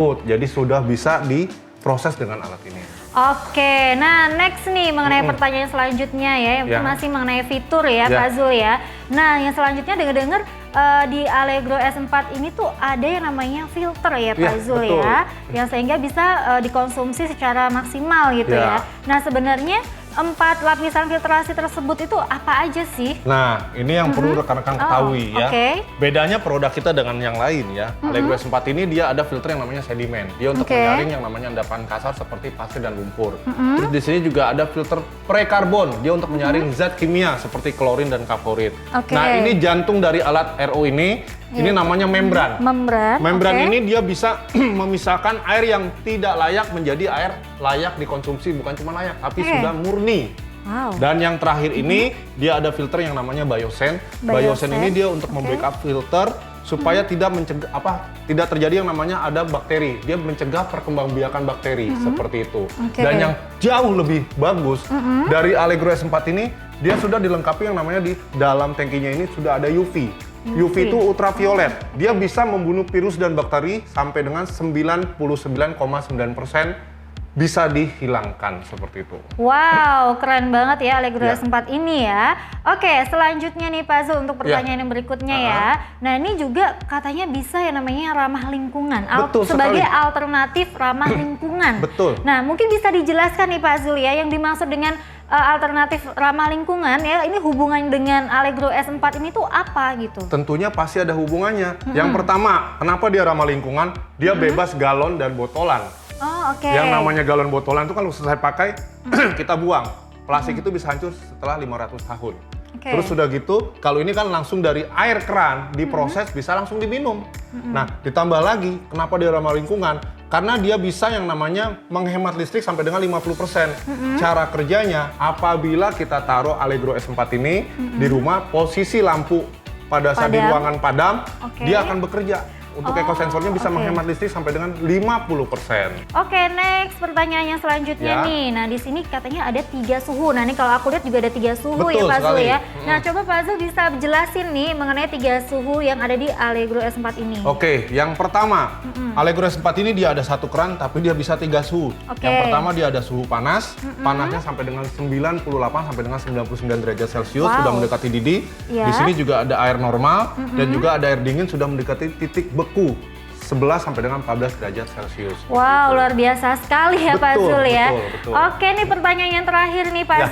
Jadi sudah bisa diproses dengan alat ini. Oke, nah next nih mengenai pertanyaan selanjutnya ya, itu masih mengenai fitur ya Pak Zul ya. Nah yang selanjutnya dengar-dengar di Allegro S4 ini tuh ada yang namanya filter ya Pak Zul ya, yang sehingga bisa dikonsumsi secara maksimal gitu ya. Nah sebenarnya 4 lapisan filtrasi tersebut itu apa aja sih? Nah, ini yang perlu rekan-rekan ketahui ya. Bedanya produk kita dengan yang lain ya. Allegro S4 ini dia ada filter yang namanya sedimen. Dia untuk menyaring yang namanya endapan kasar seperti pasir dan lumpur. Terus di sini juga ada filter prekarbon. Dia untuk menyaring zat kimia seperti klorin dan kaphorit. Nah, ini jantung dari alat RO ini. Ini namanya membran. Membran ini dia bisa memisahkan air yang tidak layak menjadi air layak dikonsumsi, bukan cuma layak, tapi sudah murni. Dan yang terakhir ini dia ada filter yang namanya Biosen. Biosen ini dia untuk membackup filter supaya tidak tidak terjadi yang namanya ada bakteri. Dia mencegah perkembangbiakan bakteri seperti itu. Dan yang jauh lebih bagus dari Allegro S4 ini, dia sudah dilengkapi yang namanya di dalam tangkinya ini sudah ada UV. UV itu ultraviolet. Dia bisa membunuh virus dan bakteri sampai dengan 99,9% bisa dihilangkan seperti itu. Wow, keren banget ya Allegro S4 ini ya. Oke, selanjutnya nih Pak Zul untuk pertanyaan yang berikutnya ya. Nah ini juga katanya bisa yang namanya ramah lingkungan. Sebagai alternatif ramah lingkungan. Nah mungkin bisa dijelaskan nih Pak Zul ya yang dimaksud dengan alternatif ramah lingkungan ya, ini hubungan dengan Allegro S4 ini tuh apa gitu? Tentunya pasti ada hubungannya. Yang pertama, kenapa dia ramah lingkungan? Dia bebas galon dan botolan. Yang namanya galon botolan itu kalau selesai pakai kita buang. Plastik itu bisa hancur setelah 500 tahun. Terus sudah gitu, kalau ini kan langsung dari air keran diproses bisa langsung diminum. Nah, ditambah lagi kenapa dia ramah lingkungan? Karena dia bisa yang namanya menghemat listrik sampai dengan 50%. Cara kerjanya, apabila kita taruh Allegro S4 ini di rumah, posisi lampu pada saat di ruangan padam, dia akan bekerja. Untuk ekosensornya bisa menghemat listrik sampai dengan 50%. Oke, next pertanyaan yang selanjutnya nih. Nah, di sini katanya ada 3 suhu. Nah, ini kalau aku lihat juga ada 3 suhu ya Pak Zul ya. Nah, coba Pak Zul bisa jelasin nih mengenai 3 suhu yang ada di Allegro S4 ini. Oke, yang pertama, Allegro S4 ini dia ada 1 keran tapi dia bisa 3 suhu. Yang pertama dia ada suhu panas, panasnya sampai dengan 98 sampai dengan 99 derajat Celcius, sudah mendekati didih. Di sini juga ada air normal dan juga ada air dingin sudah mendekati titik beku 11 sampai dengan 14 derajat Celcius. Wow, luar biasa sekali ya Pak Zul ya. Oke, nih pertanyaan yang terakhir nih Pak